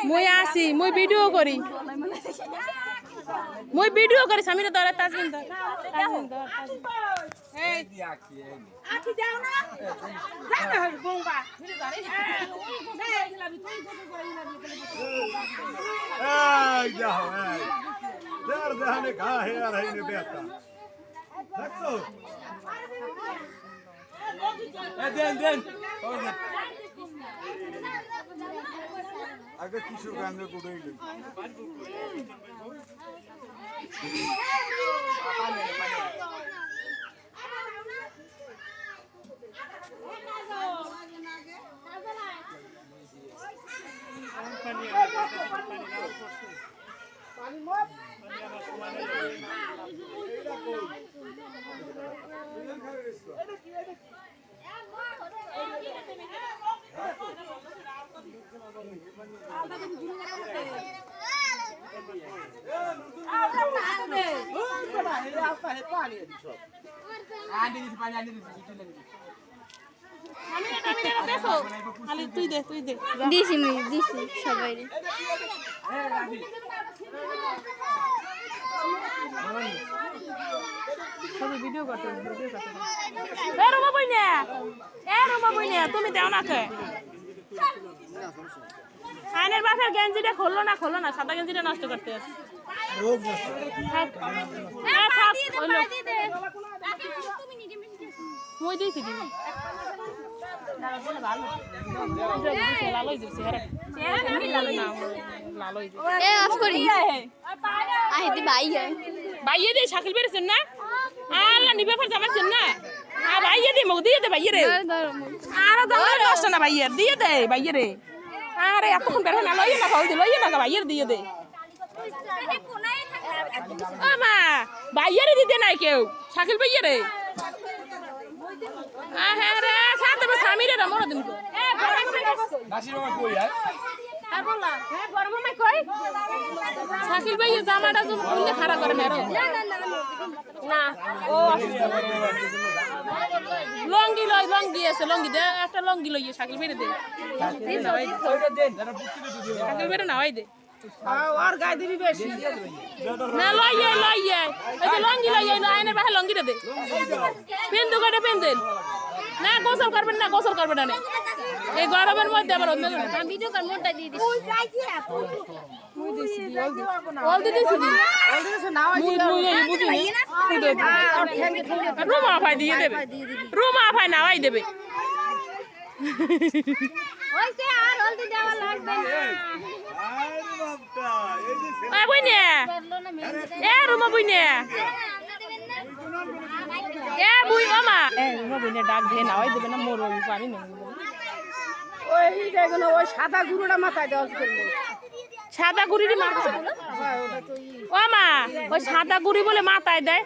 মই আসি মই ভিডিও করি সামিরে ধরে তাজমিন ধর এই আখি যাও না যাবে বোমবা এই যাও এই দেড় দেহানে ঘা হে আর হেনে বেটা দেখছো দেন আগে কিশোর গাঙ্গে গুড়াই গেল তুই দে দিছি সবাই ভিডিও করতে রোমা বইনে তুমি দেও না কে আইনের বাপের গেঞ্জিটা খোলো না সাদা গেঞ্জিটা নষ্ট করতে মই দিয়েছি বাইয়ে দে শাকিল বেড়েছেন না আল্লাহ নিবে ফের যাবেন না বাইয়ে দে মুখ দিয়ে দে বাইয়ে রে আর নষ্ট না বাইয়ে দিয়ে দে বাইয়ে রে আরে এতক্ষণ বের না লইয়ে না খাওয়া লইয়ে না বাইয়ে দিয়ে দে মা বাইয়ে রে দিতে নাই কেউ শাকিল বাইয়ে রে হ্যাঁ রে সাথে স্বামীরে মরা দিন শাকিল ভাই জামাটা খুললে খারাপ করে না ও লঙ্গি আছে লঙ্গি দে একটা লঙ্গি লইয়ে শাকিল ভাই দে শাকিল ভাই নাওয়াই দে আর গায়ে দিবি বেশি না লইয়ে ওই যে লঙ্গি লইয়ে আইনে বাহে লঙ্গিটা দে পেন্দু করে পেন্দেন না গোসল করবেন না এই গরমের মধ্যে আবার ভিডিও কর মোটা দিয়ে দিছি রুমা ভাই দিয়ে দেবে রুমা ভাই নাওয়াই দেবে রুমা বইনে ডাক দিয়ে নাওয়াই দেবে না মোর পারি না ওই সাদা গুঁড়োটা মাথায় দেওয়া সাদা গুড়ি ও মা ওই সাদা গুড়ি বলে মাথায় দেয়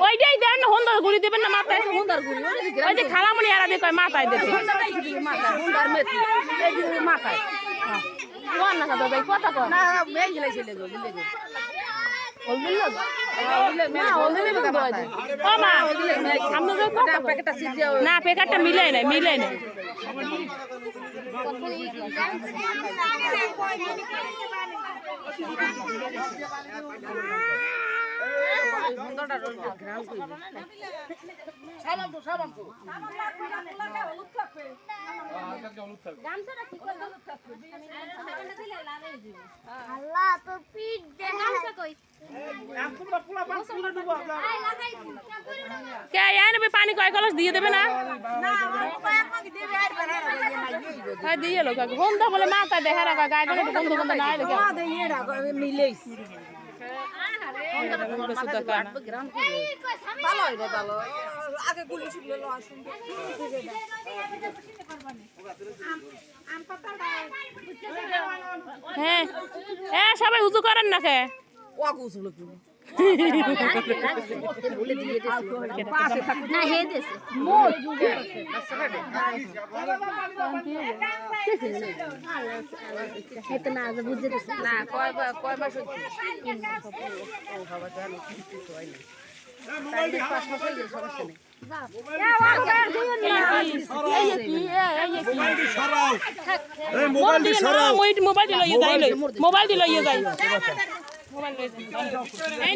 ওইটাই দেন না হন্দার গুড়ি দেবেন না মাথায় ওই যে খালামুনি এরা দিয়ে কয় মাথায় দেবে মাথায় কথা কয় না না প্যাকেটটা মিলাই নাই আল্লাহ তো পিট দেখাইছে কই কে পানি কয় কলস দিয়ে দেবে না দিয়ে লোক বন্ধ বলে মাথা দেখা রাখা গায়ে বন্ধ না হ্যাঁ সবাই উঁচু করেন না কে না হে দেছে হেতে না আজ বুঝতে দেছে না কয় মাস হইছে মোবাইলটি হারাও সমস্যা নেই মোবাইলটি সরাও এই মোবাইলটি মোবাইলটি সরাও মোবাইলটি লইয়ে যাই মোবাইলটি লইয়ে যাই মোবাইল লইয়ে যাই